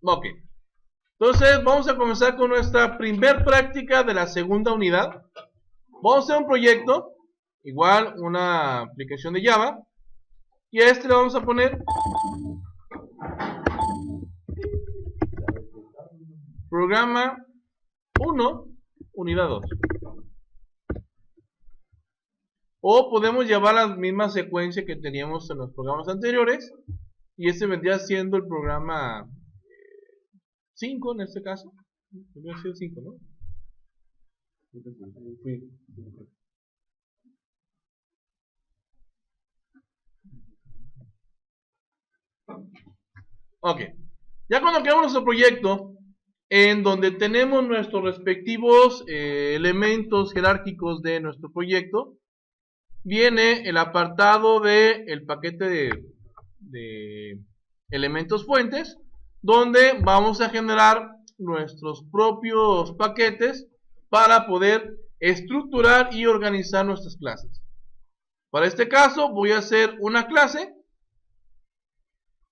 Ok. Entonces vamos a comenzar con nuestra primer práctica de la segunda unidad. Vamos a hacer un proyecto, igual una aplicación de Java, y a este le vamos a poner programa 1, unidad 2. O podemos llevar la misma secuencia que teníamos en los programas anteriores, y este vendría siendo el programa 5 en este caso. Vendría siendo 5, ¿no? Ok. Ya cuando creamos nuestro proyecto, en donde tenemos nuestros respectivos elementos jerárquicos de nuestro proyecto, viene el apartado del paquete de elementos fuentes, donde vamos a generar nuestros propios paquetes para poder estructurar y organizar nuestras clases. Para este caso voy a hacer una clase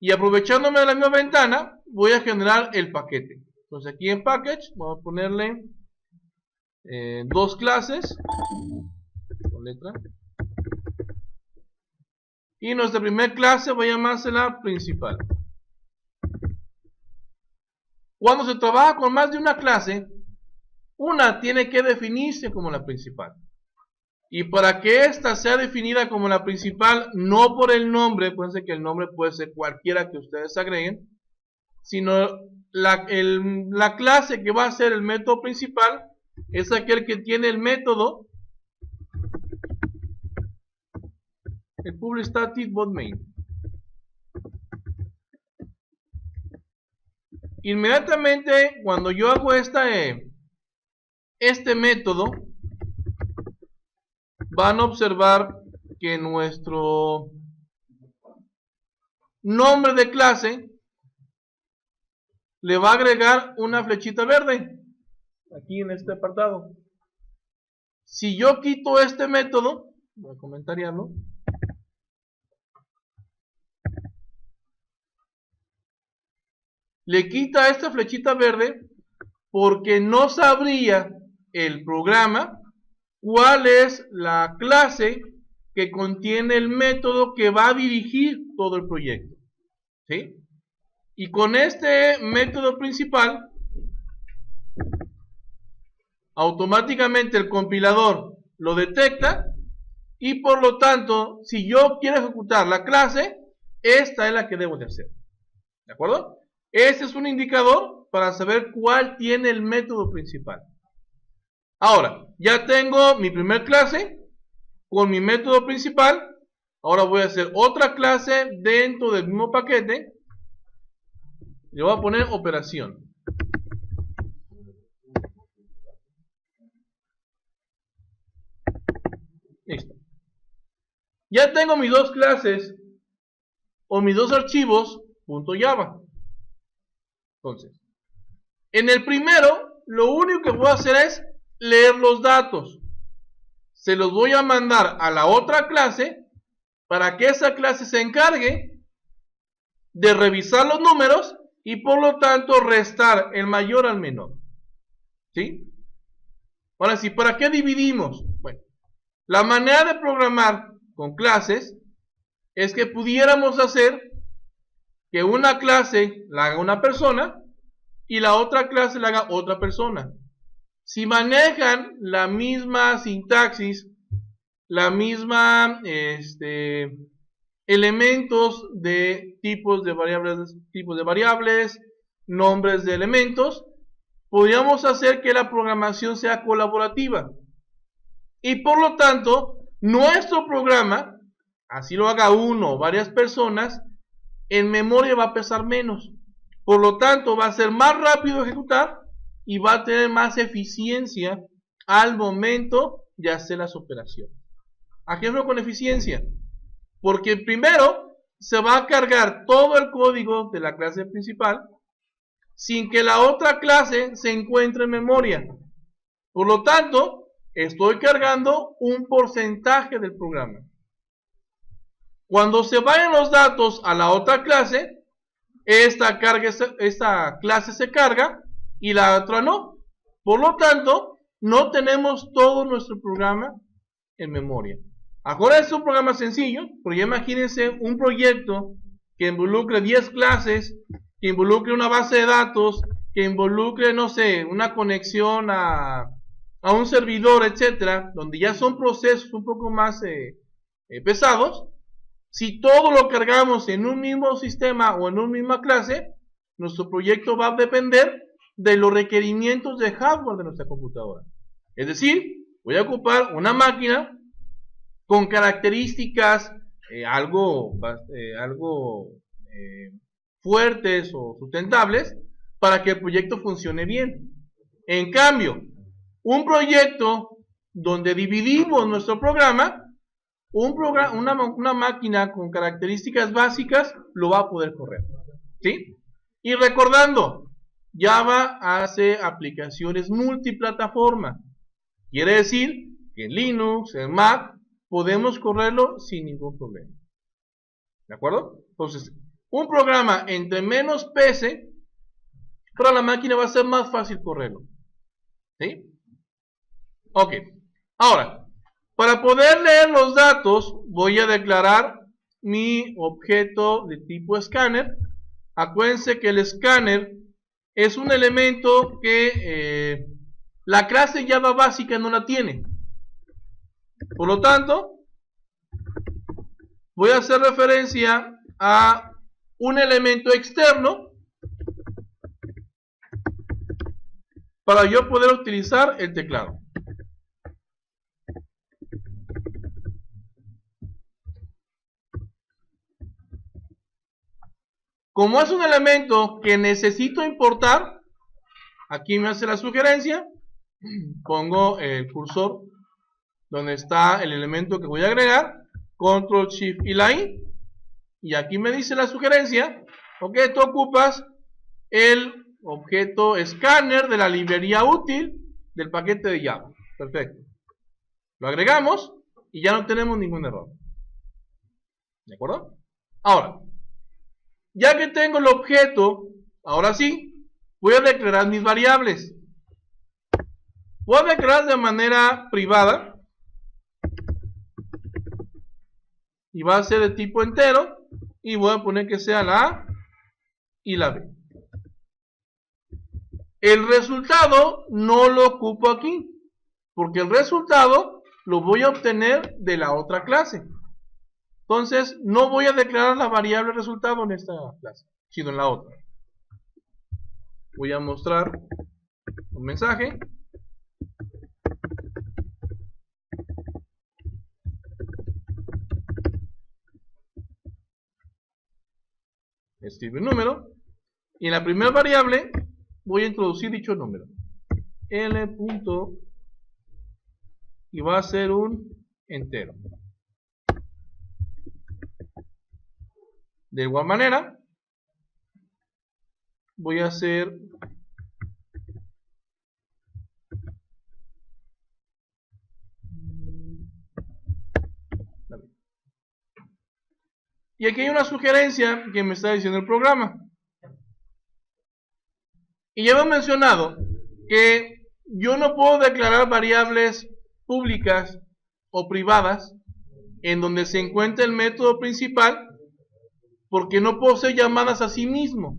y aprovechándome de la misma ventana voy a generar el paquete. Entonces aquí en package vamos a ponerle dos clases con letra, y nuestra primera clase voy a llamársela principal. Cuando se trabaja con más de una clase, una tiene que definirse como la principal. Y para que ésta sea definida como la principal, no por el nombre, puede ser que el nombre puede ser cualquiera que ustedes agreguen, sino la clase que va a ser el método principal es aquel que tiene el método, el public static void main. Inmediatamente cuando yo hago este método, van a observar que nuestro nombre de clase le va a agregar una flechita verde aquí en este apartado. Si yo quito este método, voy a comentariarlo, le quita esta flechita verde porque no sabría el programa cuál es la clase que contiene el método que va a dirigir todo el proyecto, ¿sí? Y con este método principal, automáticamente el compilador lo detecta y por lo tanto, si yo quiero ejecutar la clase, esta es la que debo de hacer, ¿de acuerdo? Este es un indicador para saber cuál tiene el método principal. Ahora, ya tengo mi primer clase con mi método principal. Ahora voy a hacer otra clase dentro del mismo paquete. Le voy a poner operación. Listo. Ya tengo mis dos clases o mis dos archivos .java. Entonces, en el primero, lo único que voy a hacer es leer los datos. Se los voy a mandar a la otra clase para que esa clase se encargue de revisar los números y por lo tanto restar el mayor al menor. ¿Sí? Ahora sí, ¿para qué dividimos? Bueno, la manera de programar con clases es que pudiéramos hacer que una clase la haga una persona y la otra clase la haga otra persona. Si manejan la misma sintaxis, la misma elementos de tipos de variables, nombres de elementos, podríamos hacer que la programación sea colaborativa. Y por lo tanto, nuestro programa, así lo haga uno o varias personas, en memoria va a pesar menos. Por lo tanto, va a ser más rápido ejecutar y va a tener más eficiencia al momento de hacer las operaciones. ¿A qué ejemplo con eficiencia? Porque primero se va a cargar todo el código de la clase principal sin que la otra clase se encuentre en memoria. Por lo tanto, estoy cargando un porcentaje del programa. Cuando se vayan los datos a la otra clase, esta clase se carga y la otra no. Por lo tanto, no tenemos todo nuestro programa en memoria. Ahora es un programa sencillo, pero ya imagínense un proyecto que involucre 10 clases, que involucre una base de datos, que involucre, no sé, una conexión a un servidor, etcétera, donde ya son procesos un poco más pesados. Si todo lo cargamos en un mismo sistema o en una misma clase, nuestro proyecto va a depender de los requerimientos de hardware de nuestra computadora. Es decir, voy a ocupar una máquina con características algo fuertes o sustentables para que el proyecto funcione bien. En cambio, un proyecto donde dividimos nuestro programa, una máquina con características básicas lo va a poder correr, ¿sí? Y recordando, Java hace aplicaciones multiplataforma. Quiere decir que en Linux, en Mac, podemos correrlo sin ningún problema. ¿De acuerdo? Entonces, un programa entre menos pese, para la máquina va a ser más fácil correrlo. ¿Sí? Ok. Ahora, para poder leer los datos, voy a declarar mi objeto de tipo escáner. Acuérdense que el escáner es un elemento que la clase Java básica no la tiene. Por lo tanto, voy a hacer referencia a un elemento externo para yo poder utilizar el teclado. Como es un elemento que necesito importar, aquí me hace la sugerencia, pongo el cursor donde está el elemento que voy a agregar, Control Shift y la I, y aquí me dice la sugerencia, ok, tú ocupas el objeto escáner de la librería útil del paquete de Java. Perfecto. Lo agregamos y ya no tenemos ningún error. ¿De acuerdo? Ahora, ya que tengo el objeto, ahora sí, voy a declarar mis variables. Voy a declarar de manera privada y va a ser de tipo entero y voy a poner que sea la A y la B. El resultado no lo ocupo aquí, porque el resultado lo voy a obtener de la otra clase. Entonces, no voy a declarar la variable resultado en esta clase, sino en la otra. Voy a mostrar un mensaje. Escribe un número. Y en la primera variable voy a introducir dicho número. L. Y va a ser un entero. De igual manera, voy a hacer y aquí hay una sugerencia que me está diciendo el programa. Y ya hemos mencionado que yo no puedo declarar variables públicas o privadas en donde se encuentra el método principal, porque no puedo hacer llamadas a sí mismo.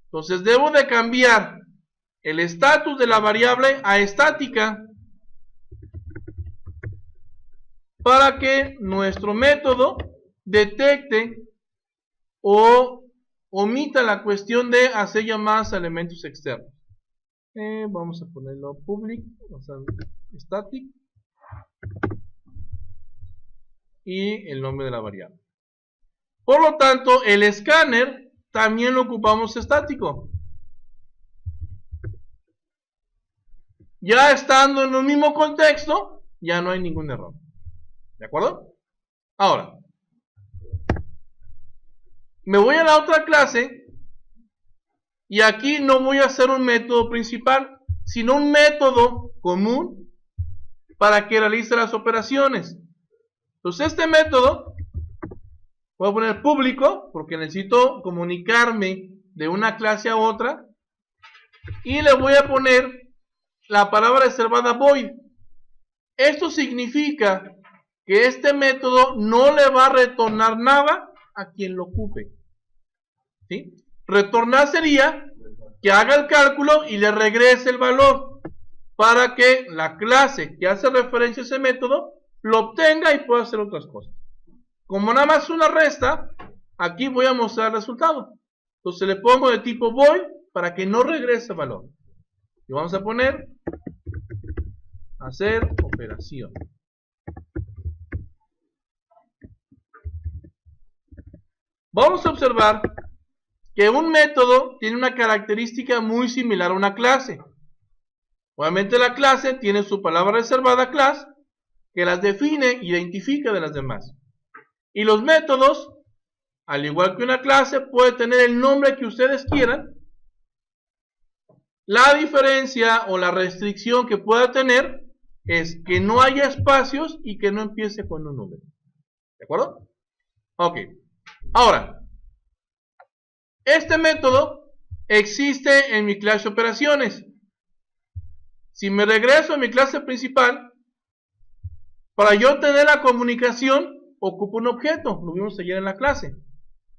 Entonces debo de cambiar el estatus de la variable a estática para que nuestro método detecte o omita la cuestión de hacer llamadas a elementos externos. Vamos a ponerlo public, o sea, static, y el nombre de la variable. Por lo tanto, el escáner también lo ocupamos estático. Ya estando en el mismo contexto, ya no hay ningún error. ¿De acuerdo? Ahora, me voy a la otra clase y aquí no voy a hacer un método principal, sino un método común para que realice las operaciones. Entonces este método Voy a poner público porque necesito comunicarme de una clase a otra. Y le voy a poner la palabra reservada void. Esto significa que este método no le va a retornar nada a quien lo ocupe. ¿Sí? Retornar sería que haga el cálculo y le regrese el valor para que la clase que hace referencia a ese método lo obtenga y pueda hacer otras cosas. Como nada más una resta, aquí voy a mostrar el resultado. Entonces le pongo de tipo void para que no regrese valor. Y vamos a poner hacer operación. Vamos a observar que un método tiene una característica muy similar a una clase. Obviamente la clase tiene su palabra reservada class, que las define e identifica de las demás. Y los métodos, al igual que una clase, puede tener el nombre que ustedes quieran. La diferencia o la restricción que pueda tener es que no haya espacios y que no empiece con un número. ¿De acuerdo? Ok. Ahora, este método existe en mi clase operaciones. Si me regreso a mi clase principal, para yo tener la comunicación, ocupo un objeto. Lo vimos ayer en la clase.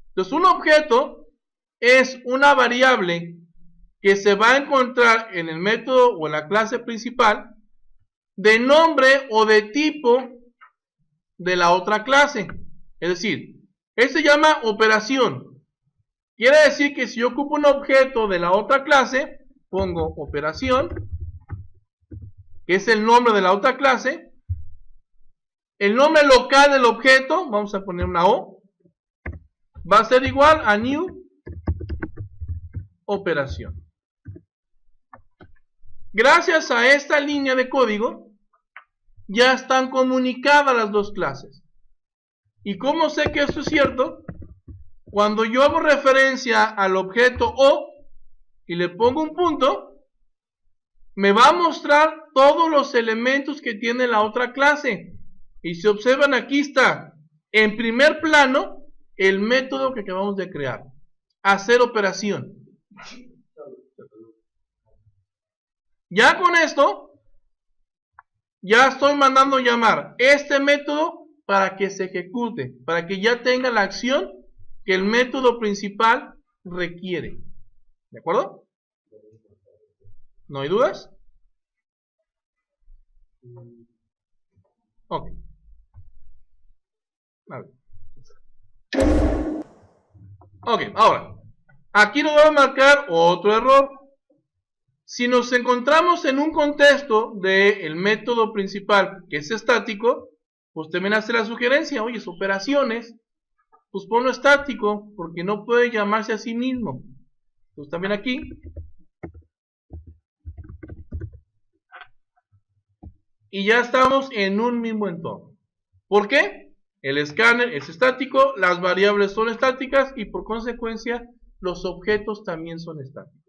Entonces, un objeto es una variable que se va a encontrar en el método o en la clase principal de nombre o de tipo de la otra clase. Es decir, se llama operación. Quiere decir que si yo ocupo un objeto de la otra clase, pongo operación, que es el nombre de la otra clase. El nombre local del objeto, vamos a poner una O, va a ser igual a new operación. Gracias a esta línea de código, ya están comunicadas las dos clases. ¿Y cómo sé que esto es cierto? Cuando yo hago referencia al objeto O y le pongo un punto, me va a mostrar todos los elementos que tiene la otra clase. Y si observan, aquí está en primer plano el método que acabamos de crear. Hacer operación. Ya con esto, ya estoy mandando llamar este método para que se ejecute, para que ya tenga la acción que el método principal requiere. ¿De acuerdo? ¿No hay dudas? Ok. A ver. Ok, ahora, aquí nos va a marcar otro error. Si nos encontramos en un contexto del método principal que es estático, pues también hace la sugerencia, oye, operaciones, pues ponlo estático, porque no puede llamarse a sí mismo. Pues también aquí. Y ya estamos en un mismo entorno. ¿Por qué? El escáner es estático, las variables son estáticas y por consecuencia los objetos también son estáticos.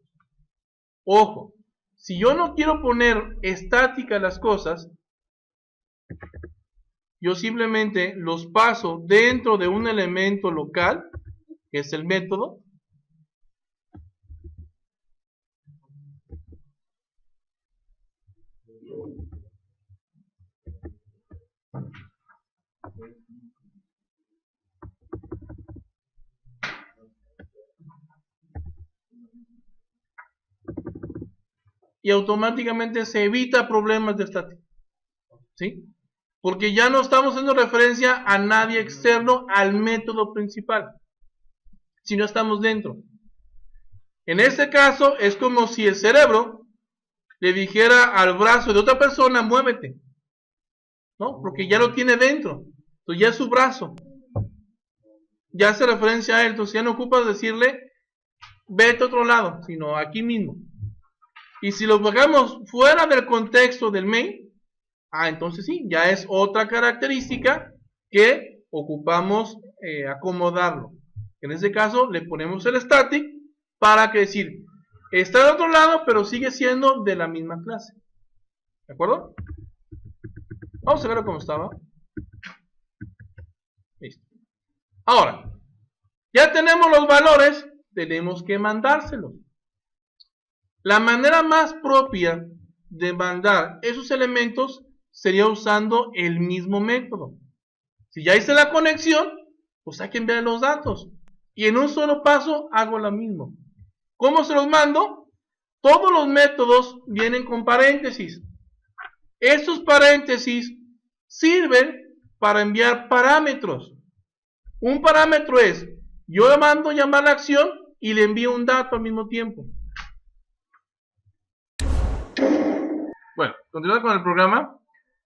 Ojo, si yo no quiero poner estáticas las cosas, yo simplemente los paso dentro de un elemento local, que es el método. Y automáticamente se evita problemas de estática. ¿Sí? Porque ya no estamos haciendo referencia a nadie externo al método principal, sino estamos dentro. En este caso es como si el cerebro le dijera al brazo de otra persona, muévete, ¿no? Porque ya lo tiene dentro, entonces ya es su brazo, ya hace referencia a él, entonces ya no ocupa decirle, vete a otro lado, sino aquí mismo. Y si lo pegamos fuera del contexto del main, entonces sí, ya es otra característica que ocupamos acomodarlo. En este caso le ponemos el static para que decir, está de otro lado, pero sigue siendo de la misma clase. ¿De acuerdo? Vamos a ver cómo estaba. Listo. Ahora, ya tenemos los valores, tenemos que mandárselos. La manera más propia de mandar esos elementos sería usando el mismo método. Si ya hice la conexión, pues hay que enviar los datos. Y en un solo paso hago lo mismo. ¿Cómo se los mando? Todos los métodos vienen con paréntesis. Estos paréntesis sirven para enviar parámetros. Un parámetro es, yo le mando llamar la acción y le envío un dato al mismo tiempo. Bueno, continuando con el programa,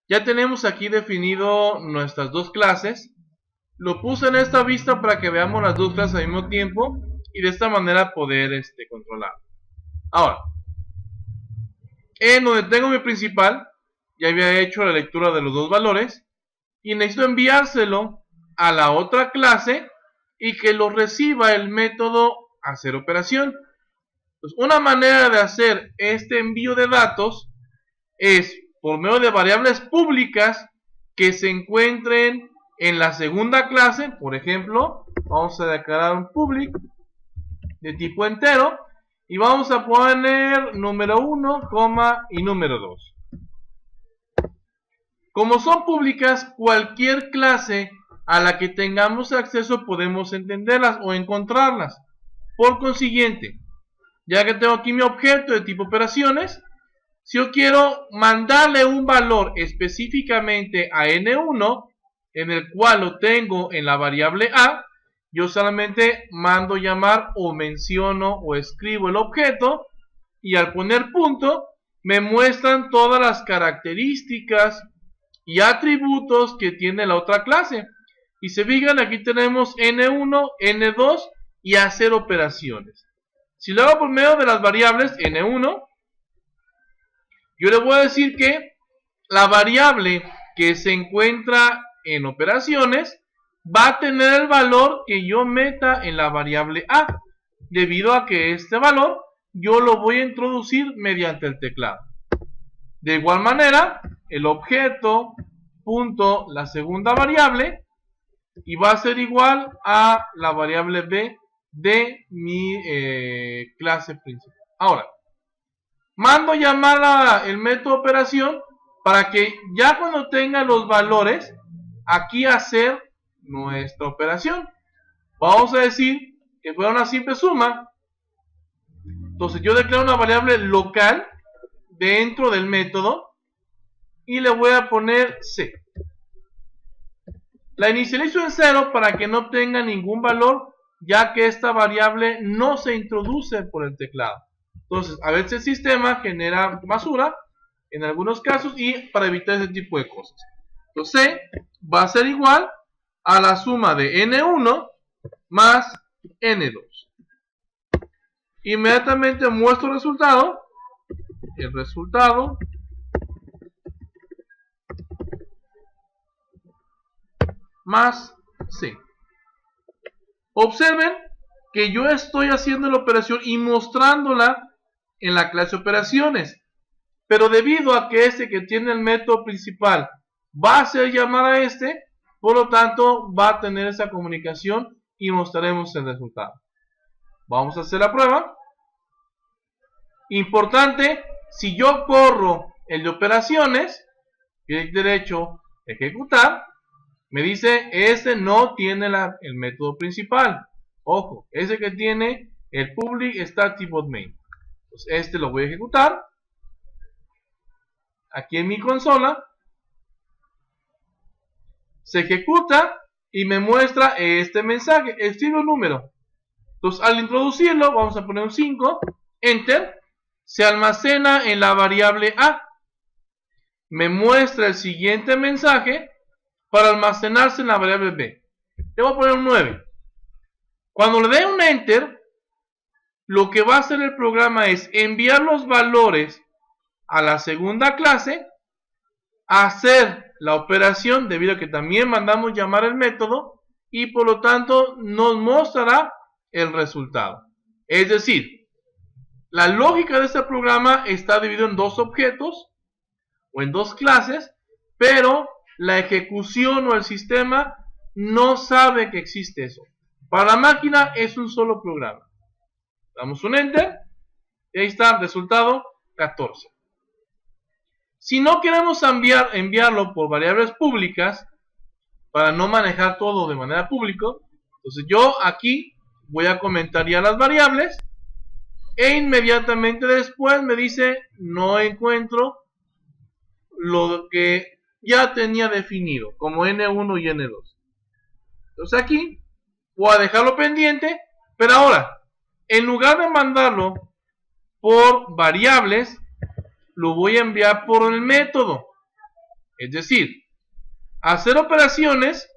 ya tenemos aquí definido nuestras dos clases. Lo puse en esta vista para que veamos las dos clases al mismo tiempo y de esta manera poder controlar. Ahora, en donde tengo mi principal, ya había hecho la lectura de los dos valores y necesito enviárselo a la otra clase y que lo reciba el método hacer operación. Pues una manera de hacer este envío de datos es por medio de variables públicas que se encuentren en la segunda clase. Por ejemplo, vamos a declarar un public de tipo entero y vamos a poner número 1, y número 2. Como son públicas, cualquier clase a la que tengamos acceso podemos entenderlas o encontrarlas. Por consiguiente, ya que tengo aquí mi objeto de tipo operaciones, si yo quiero mandarle un valor específicamente a N1, en el cual lo tengo en la variable A, yo solamente mando llamar o menciono o escribo el objeto y al poner punto me muestran todas las características y atributos que tiene la otra clase. Y se fijan, aquí tenemos N1, N2 y hacer operaciones. Si lo hago por medio de las variables N1, yo le voy a decir que la variable que se encuentra en operaciones va a tener el valor que yo meta en la variable A, debido a que este valor yo lo voy a introducir mediante el teclado. De igual manera, el objeto punto la segunda variable y va a ser igual a la variable B de mi clase principal. Ahora, mando llamar el método operación para que ya cuando tenga los valores, aquí hacer nuestra operación. Vamos a decir que fuera una simple suma. Entonces yo declaro una variable local dentro del método y le voy a poner C. La inicializo en 0 para que no tenga ningún valor, ya que esta variable no se introduce por el teclado. Entonces, a veces el sistema genera basura en algunos casos y para evitar ese tipo de cosas. Entonces, C va a ser igual a la suma de N1 más N2. Inmediatamente muestro el resultado. El resultado más C. Observen que yo estoy haciendo la operación y mostrándola en la clase operaciones. Pero debido a que este que tiene el método principal va a hacer llamar a este, por lo tanto va a tener esa comunicación y mostraremos el resultado. Vamos a hacer la prueba. Importante, si yo corro el de operaciones, clic derecho, ejecutar, me dice, este no tiene el método principal. Ojo, ese que tiene el public static void main. Pues este lo voy a ejecutar. Aquí en mi consola. Se ejecuta y me muestra este mensaje. Escribe un número. Entonces al introducirlo, vamos a poner un 5. Enter. Se almacena en la variable A. Me muestra el siguiente mensaje para almacenarse en la variable B. Le voy a poner un 9. Cuando le dé un Enter, lo que va a hacer el programa es enviar los valores a la segunda clase, hacer la operación debido a que también mandamos llamar el método y por lo tanto nos mostrará el resultado. Es decir, la lógica de este programa está dividido en dos objetos o en dos clases, pero la ejecución o el sistema no sabe que existe eso. Para la máquina es un solo programa. Damos un enter y ahí está el resultado 14. Si no queremos enviarlo por variables públicas, para no manejar todo de manera pública, entonces yo aquí voy a comentar ya las variables e inmediatamente después me dice no encuentro lo que ya tenía definido como N1 y N2. Entonces aquí voy a dejarlo pendiente, pero ahora en lugar de mandarlo por variables, lo voy a enviar por el método. Es decir, a hacer operaciones,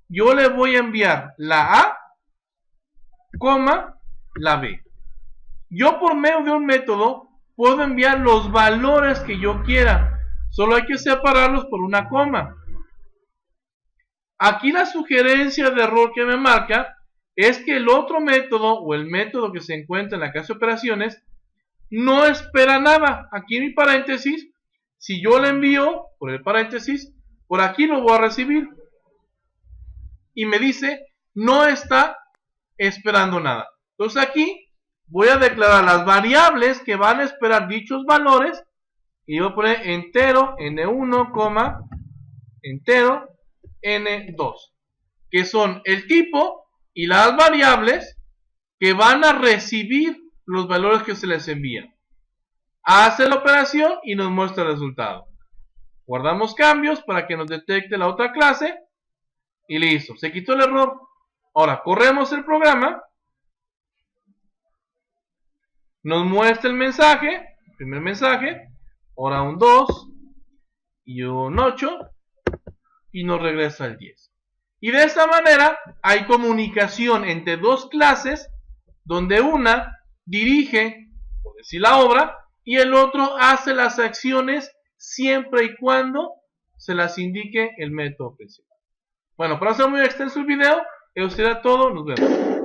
yo le voy a enviar la A, la B. Yo por medio de un método puedo enviar los valores que yo quiera. Solo hay que separarlos por una coma. Aquí la sugerencia de error que me marca es que el otro método o el método que se encuentra en la clase de operaciones no espera nada. Aquí en mi paréntesis, si yo le envío por el paréntesis, por aquí lo voy a recibir. Y me dice, no está esperando nada. Entonces aquí voy a declarar las variables que van a esperar dichos valores. Y voy a poner entero N1, entero N2. Que son el tipo y las variables que van a recibir los valores que se les envían. Hace la operación y nos muestra el resultado. Guardamos cambios para que nos detecte la otra clase. Y listo, se quitó el error. Ahora corremos el programa. Nos muestra el mensaje, el primer mensaje. Ahora un 2 y un 8. Y nos regresa el 10. Y de esta manera hay comunicación entre dos clases, donde una dirige, por decir la obra, y el otro hace las acciones siempre y cuando se las indique el método principal. Bueno, para hacer muy extenso el video, eso será todo, nos vemos.